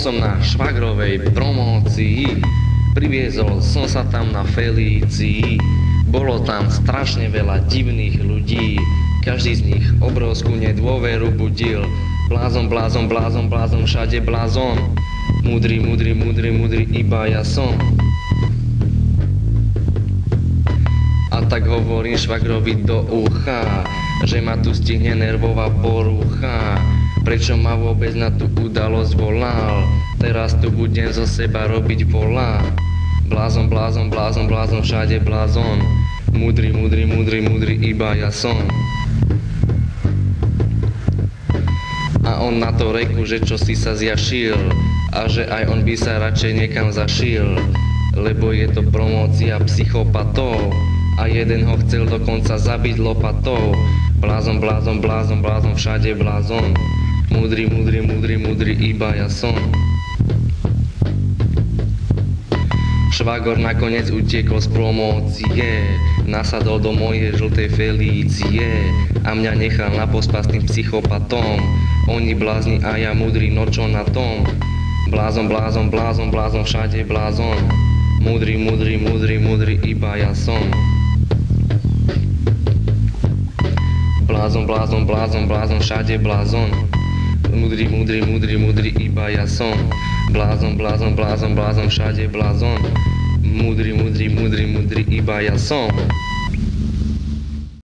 som na švagrovej promócii, priviezol som sa tam na Felícii. Bolo tam strašne veľa divných ľudí, každý z nich obrovskú nedôveru budil. Blázon, blázon, blázon, blázon, všade blázon. Múdry, múdry, múdry, múdry, iba ja som. A tak hovorím švagrovi do ucha, že ma tu stihne nervová porucha. Prečo ma vôbec na tú udalosť volal? Teraz tu budem zo seba robiť volá. Blázon, blázon, blázon, blázon, všade blázon. Múdry, múdry, múdry, múdry, iba ja som. A on na to reku, že čo si sa zjašil a že aj on by sa radšej niekam zašil, lebo je to promócia psychopatov a jeden ho chcel dokonca zabiť lopatou. Blázon, blázon, blázon, blázon, všade blázon. Múdry, múdry, múdry, múdry, iba ja som. Švagor nakoniec utiekol z promócie, nasadol do mojej žltej Felície a mňa nechal na pospas tým psychopatom. Oni blázni a ja múdry, no čo na tom? Blázon, blázon, blázon, blázon, všade blázon. Múdry, múdry, múdry, múdry, iba ja som. Blázon, blázon, blázon, blázon, všade blázon. Múdry, múdry, múdry, múdry, iba ja som. Blázon, blázon, blázon, blázon, všade blázon. Múdry, múdry, múdry, múdry, iba ja som.